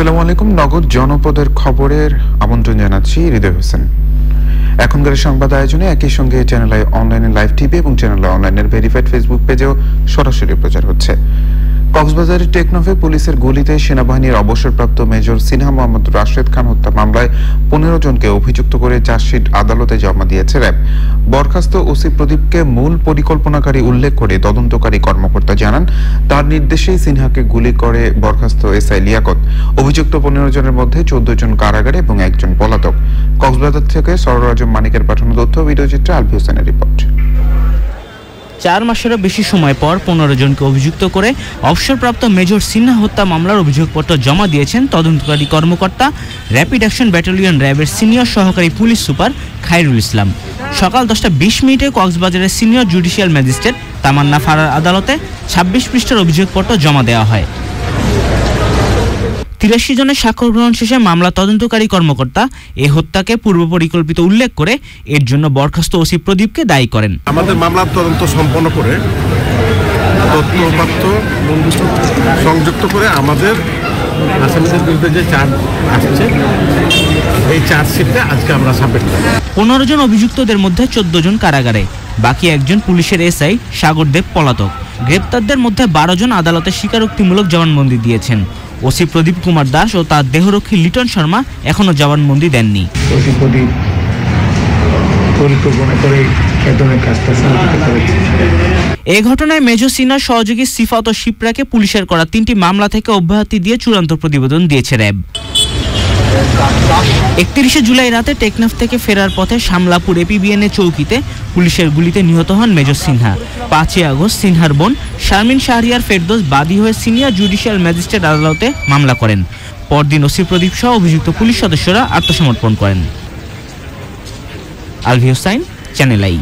আসসালামু আলাইকুম। নগদ জনপদের খবরের আমন্ত্রণ জানাচ্ছি হৃদয় হোসেন। এখনকার সংবাদ আয়োজনে একই সঙ্গে চ্যানেল আই অনলাইনে লাইভ টিভি এবং চ্যানেল আই অনলাইনের ভেরিফাইড ফেসবুক পেজেও সরাসরি প্রচার হচ্ছে। কক্সবাজারের টেকনাফে পুলিশের গুলিতে সেনাবাহিনীর অবসরপ্রাপ্ত মেজর সিনহা মোহাম্মদ রাশেদ খান হত্যা মামলায় 15 জনকে অভিযুক্ত করে চার্জশিট আদালতে জমা দিয়েছে র্যাব। বরখাস্ত ওসি প্রদীপকে মূল পরিকল্পনাকারী উল্লেখ করে তদন্তকারী কর্মকর্তা জানান, তার নির্দেশেই সিনহাকে গুলি করে বরখাস্ত এসআই লিয়াকত। অভিযুক্ত 15 জনের মধ্যে 14 জন কারাগারে এবং একজন পলাতক। কক্সবাজার থেকে সরওয়ার আজম মানিকের পাঠানো তথ্য, ভিডিওচিত্রে আলভি হোসেনের রিপোর্ট। 4 মাসেরও বেশি সময় পর 15 জনকে অভিযুক্ত করে অবসরপ্রাপ্ত মেজর সিনহা হত্যা মামলার অভিযোগপত্র জমা দিয়েছেন তদন্তকারী কর্মকর্তা র্যাপিড অ্যাকশন ব্যাটালিয়ন র্যাবের সিনিয়র সহকারী পুলিশ সুপার খায়রুল ইসলাম। সকাল 10:20 কক্সবাজারের সিনিয়র জুডিশিয়াল ম্যাজিস্ট্রেট তামান্না ফারার আদালতে 26 পৃষ্ঠার অভিযোগপত্র জমা দেওয়া হয়। 83 জনের স্বাক্ষর গ্রহণ শেষে মামলা তদন্তকারী কর্মকর্তা এই হত্যাকে পূর্ব পরিকল্পিত উল্লেখ করে এর জন্য বরখাস্ত ওসি প্রদীপকে দায়ী করেন। আমাদের মামলার তদন্ত সম্পন্ন করে তথ্যপাত্র সংযুক্ত করে আমাদের আসামিদের বিরুদ্ধে যে চার্জ আসছে এই চার্জশিটে আজকে আমরা সাবমিট করি। 15 জন অভিযুক্তদের মধ্যে 14 জন কারাগারে, বাকি একজন পুলিশের এসআই সাগরদেব পলাতক। গ্রেপ্তারদের মধ্যে 12 জন আদালতে স্বীকারোক্তিমূলক জবানবন্দি দিয়েছেন। ওসি প্রদীপ কুমার দাস ও তার দেহরক্ষী লিটন শর্মা এখনো জবানবন্দি দেননি। এই ঘটনায় মেজর সিনহার সহযোগী সিফাত ও শিপ্রাকে পুলিশের করা 3টি মামলা থেকে অব্যাহতি দিয়ে চূড়ান্ত প্রতিবেদন দিয়েছে র্যাব। 31 জুলাই রাতে টেকনাফ থেকে ফেরার পথে শামলাপুর এপিবিএনএ চৌকিতে পুলিশের গুলিতে নিহত হন মেজর সিনহা। 5 আগস্ট সিনহার বোন শারমিন শাহরিয়ার ফেরদৌস বাদী হয়ে সিনিয়র জুডিশিয়াল ম্যাজিস্ট্রেট আদালতে মামলা করেন। পরদিন ওসি প্রদীপ সহ অভিযুক্ত পুলিশ সদস্যরা আত্মসমর্পণ করেন। Alvi Hossain, channel I.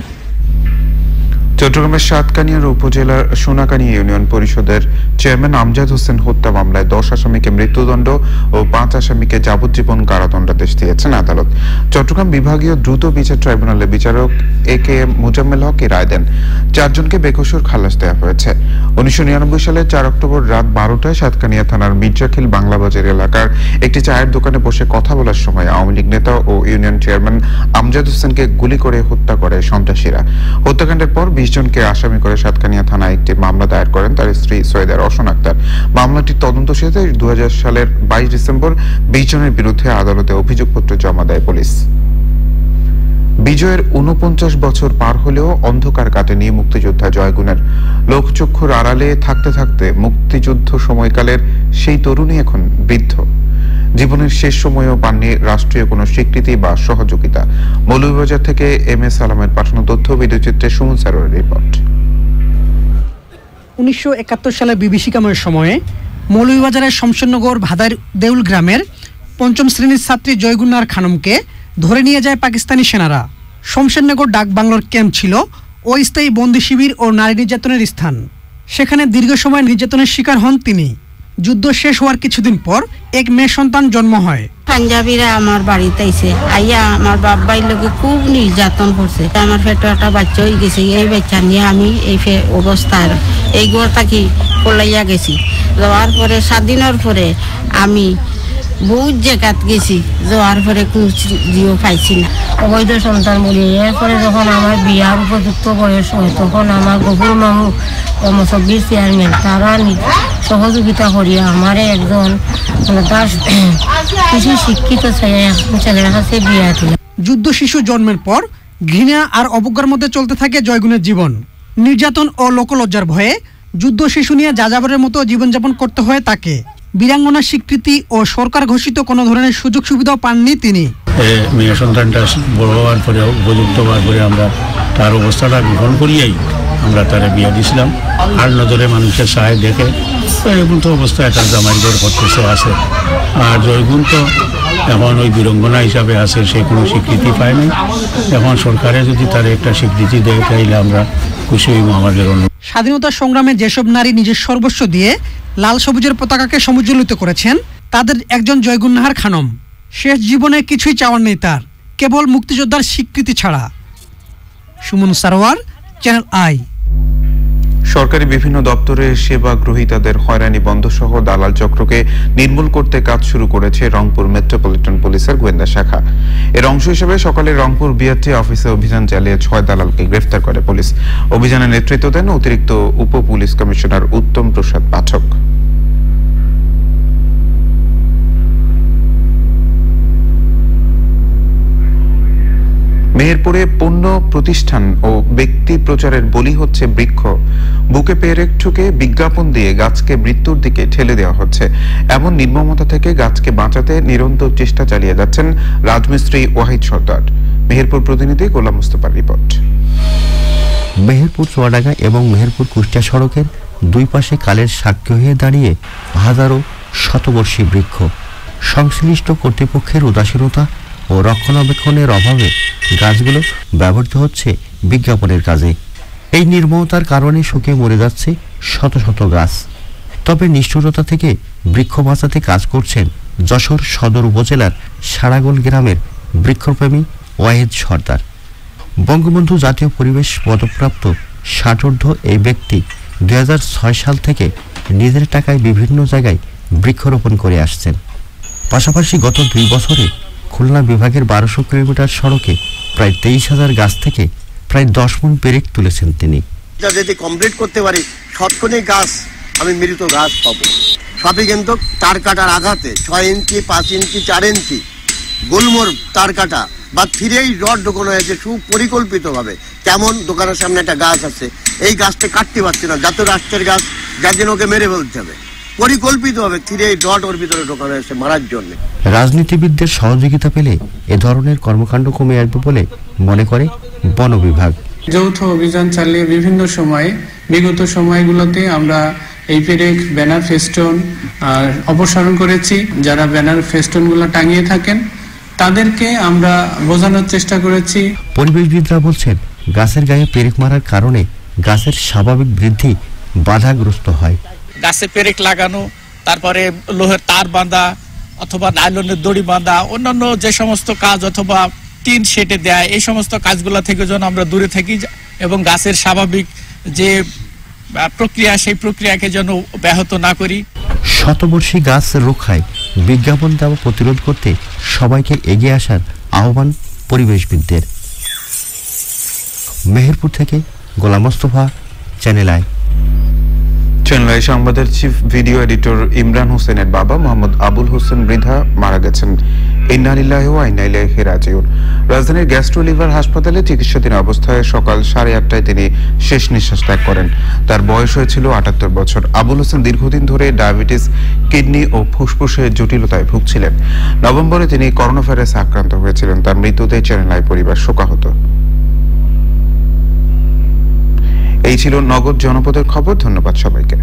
চট্টগ্রামের সাতকানিয়া উপজেলার সোনাকানিয়া ইউনিয়ন পরিষদের চেয়ারম্যান আমজাদ হোসেন হত্যা মামলায় 10 আসামিকে মৃত্যুদণ্ড ও 5 আসামিকে যাবজ্জীবন কারাদণ্ডাদেশ দিয়েছেন আদালত। চট্টগ্রাম বিভাগীয় দ্রুত বিচার ট্রাইব্যুনালের বিচারক এ.কে.এম. মোজাম্মেল হক রায় দেন। 4 জনকে বেকসুর খালাস দেওয়া হয়েছে। 1999 সালের 4 অক্টোবর রাত 12টায় সাতকানিয়া থানার মির্জাখিল বাংলাবাজার এলাকার একটি চায়ের দোকানে বসে কথা বলার সময় আওয়ামী লীগ নেতা ও ইউনিয়ন চেয়ারম্যান আমজাদ হোসেনকে গুলি করে হত্যা করে সন্ত্রাসীরা। হত্যাকাণ্ডের পর 20 জনকে আসামি করে সাতকানিয়া থানায় একটি মামলা দায়ের করেন তার স্ত্রী সৈয়দা রওশন আক্তার। মামলাটির তদন্ত শেষে 2000 সালের 22 ডিসেম্বর 20 জনের বিরুদ্ধে আদালতে অভিযোগপত্র জমা দেয় পুলিশ। বিজয়ের 49 বছর পার হলেও অন্ধকার কাটেনি মুক্তিযোদ্ধা জয়গুণের। লোকচক্ষুর আড়ালে থাকতে থাকতে মুক্তিযুদ্ধ সময়কালের সেই তরুণী এখন বৃদ্ধ। জীবনের শেষ সময়েও পাননি রাষ্ট্রীয় কোনো স্বীকৃতি বা সহযোগিতা। মৌলভীবাজার থেকে এম.এ. সালামের পাঠানো তথ্য, ভিডিওচিত্রে সুমন সারোয়ারের রিপোর্ট। 1971 সালে বিভীষিকাময় সময়ে মৌলভীবাজারের শমশেরনগর ভাদার দেউল গ্রামের 5ম শ্রেণীর ছাত্রী জয়গুন্নার খানমকে ধরে নিয়ে যায় পাকিস্তানি সেনারা। শমশেরনগর ডাক বাংলোর ক্যাম্প ছিল অস্থায়ী বন্দি শিবির ও নারী নির্যাতনের স্থান। সেখানে দীর্ঘ সময় নির্যাতনের শিকার হন তিনি। যুদ্ধ শেষ হওয়ার কিছুদিন পর এক মেয়ে সন্তান জন্ম হয়। পাঞ্জাবিরা আমার বাড়িতে আইছে, আইয়া আমার বাবাই লোকে খুব নির্যাতন করছে। আমার পেটে একটা বাচ্চা হয়ে গেছে। এই বাচ্চা নিয়ে আমি এই অবস্থায় এই ঘর থাকি পলাইয়া গেছি। যাওয়ার পরে 7 দিনের পরে আমি বহুত জায়গাত গেছি, যাওয়ার পরে কোনো জিও পাইছি না। অবৈধ সন্তান বলি। এরপরে যখন আমার বিয়ার উপযুক্ত বয়স হয় তখন আমার গফুর মামু মুসব্বির চেয়ারম্যান তারা সহযোগিতা করিয়া আমার একজন তার কিছু শিক্ষিত ছেলের কাছে বিয়া দিল। যুদ্ধ শিশু জন্মের পর ঘৃণা আর অবজ্ঞার মধ্যে চলতে থাকে জয়গুণের জীবন। নির্যাতন ও লোকলজ্জার ভয়ে যুদ্ধ শিশু নিয়ে যাযাবরের মতো জীবনযাপন করতে হয় তাকে। বীরাঙ্গনার স্বীকৃতি ও সরকার ঘোষিত কোনো ধরনের সুযোগ সুবিধাও পাননি তিনি। মেয়ে সন্তানটা বড় হওয়ার পরে উপযুক্ত হওয়ার পরে আমরা তার অবস্থাটা গ্রহণ করিয়াই আমরা তারা বিয়া দিয়েছিলাম। আর নজরে মানুষের সাহায্য দেখে এরকম তো অবস্থায় তার জামাই ঘর করতেছে আছে। আর জয়গুণ তো এখন ওই বীরঙ্গনা হিসাবে আছে, সে কোনো স্বীকৃতি পায় নাই। এখন সরকারে যদি তার একটা স্বীকৃতি দেয় তাইলে আমরা খুশি হইব। আমাদের স্বাধীনতা সংগ্রামে যেসব নারী নিজের সর্বস্ব দিয়ে লাল সবুজের পতাকাকে সমুজ্জ্বলিত করেছেন তাদের একজন জয়গুন্নাহার খানম। শেষ জীবনে কিছুই চাওয়ার নেই তার, কেবল মুক্তিযোদ্ধার স্বীকৃতি ছাড়া। Suman Sarwar, channel I. সরকারি বিভিন্ন দপ্তরে সেবা গ্রহীতাদের হয়রানি বন্ধ সহ দালাল চক্রকে নির্মূল করতে কাজ শুরু করেছে রংপুর মেট্রোপলিটন পুলিশের গোয়েন্দা শাখা। এর অংশ হিসেবে সকালে রংপুর বিআরটি অফিসে অভিযান চালিয়ে 6 দালালকে গ্রেফতার করে পুলিশ। অভিযানে নেতৃত্ব দেন অতিরিক্ত উপ পুলিশ কমিশনার উত্তম প্রসাদ পাঠক। মেহেরপুরে পণ্য প্রতিষ্ঠান ও ব্যক্তি প্রচারের বলি হচ্ছে বৃক্ষ। বুকে পেরেক ঠুকে বিজ্ঞাপন দিয়ে গাছকে মৃত্যুর দিকে ঠেলে দেওয়া হচ্ছে। এমন নির্মমতা থেকে গাছকে বাঁচাতে নিরন্তর চেষ্টা চালিয়ে যাচ্ছেন রাজমিস্ত্রি ওয়াহিদ সর্দার। মেহেরপুর প্রতিনিধি গোলাম মুস্তফার রিপোর্ট। মেহেরপুর চুয়াডাঙ্গা এবং মেহেরপুর কুষ্টিয়া সড়কের দুই পাশে কালের সাক্ষী হয়ে দাঁড়িয়ে হাজারো শতবর্ষী বৃক্ষ। সংশ্লিষ্ট কর্তৃপক্ষের উদাসীনতা ও রক্ষণাবেক্ষণের অভাবে গাছগুলো ব্যবহৃত হচ্ছে বিজ্ঞাপনের কাজে। এই নির্মমতার কারণে শুকিয়ে মরে যাচ্ছে শত শত গাছ। তবে নিষ্ঠুরতা থেকে বৃক্ষ বাঁচাতে কাজ করছেন যশোর সদর উপজেলার সারাগোল গ্রামের বৃক্ষপ্রেমী ওয়াহিদ সর্দার। বঙ্গবন্ধু জাতীয় পরিবেশ পদকপ্রাপ্ত ষাটোর্ধ্ব এই ব্যক্তি 2006 সাল থেকে নিজের টাকায় বিভিন্ন জায়গায় বৃক্ষরোপণ করে আসছেন। পাশাপাশি গত 2 বছরে খুলনা বিভাগের 1200 কিলোমিটার সড়কে প্রায় 23,000 গাছ থেকে প্রায় 10 মণ পেরেক তুলেছেন তিনি। যদি কমপ্লিট করতে পারি 100 গাছ আমি মৃত গাছ পাবো। সবই কিন্তু তার কাটার আঘাতে 6 ইঞ্চি 5 ইঞ্চি 4 ইঞ্চি গোলমোর তার কাটা বা থিরেই রড ঢোকানো হয়েছে সুপরিকল্পিতভাবে। কেমন দোকানের সামনে একটা গাছ আছে, এই গাছটা কাটতে পারছে না, যাতে রাষ্ট্রের গাছ, যার জন্য ওকে মেরে ফেলতে হবে। পরিকল্পিতভাবে থিরেই রড ওর ভিতরে ঢোকানো হয়েছে মারার জন্য। রাজনীতিবিদদের সহযোগিতা পেলে এ ধরনের কর্মকাণ্ড কমে আসবে বলে মনে করে বন বিভাগ। যৌথ অভিযান চালিয়ে বিভিন্ন সময়ে বিগত সময়গুলোতে আমরা এই পেরেক ব্যানার ফেস্টুন অপসারণ করেছি। যারা ব্যানার ফেস্টুনগুলো টাঙিয়ে থাকেন তাদেরকে আমরা বোঝানোর চেষ্টা করেছি। পরিবেশবিদরা বলছেন গাছের গায়ে পেরেক মারার কারণে গাছের স্বাভাবিক বৃদ্ধি বাধাগ্রস্ত হয়। গাছে পেরেক লাগানো, তারপরে লোহের তার বাঁধা অথবা নাইলনের দড়ি বাঁধা, অন্যান্য যে সমস্ত কাজ অথবা টিন সেটে দেয়, এই সমস্ত কাজগুলো থেকে যেন আমরা দূরে থাকি এবং গাছের স্বাভাবিক যে প্রক্রিয়া সেই প্রক্রিয়াকে যেন ব্যাহত না করি। শতবর্ষী গাছ রক্ষায় বিজ্ঞাপন দেওয়া প্রতিরোধ করতে সবাইকে এগিয়ে আসার আহ্বান পরিবেশবিদদের। মেহেরপুর থেকে Golam Mostafa, Channel I. Channel I সংবাদের চিফ ভিডিও এডিটর ইমরান হোসেনের বাবা মোহাম্মদ আবুল হোসেন মৃধা মারা গেছেন। ইন্না লিল্লাহি ওয়া ইন্না ইলাইহি রাজিউন। রাজধানীর গ্যাস্ট্রো লিভার হাসপাতালে চিকিৎসাধীন অবস্থায় সকাল 8:30টায় তিনি শেষ নিঃশ্বাস ত্যাগ করেন। তার বয়স হয়েছিল 78 বছর। আবুল হোসেন দীর্ঘদিন ধরে ডায়াবেটিস, কিডনি ও ফুসফুসের জটিলতায় ভুগছিলেন। নভেম্বরে তিনি করোনা ভাইরাসে আক্রান্ত হয়েছিলেন। তার মৃত্যুতে চ্যানেল আই পরিবার শোকাহত। এই ছিল নগদ জনপদের খবর। ধন্যবাদ সবাইকে।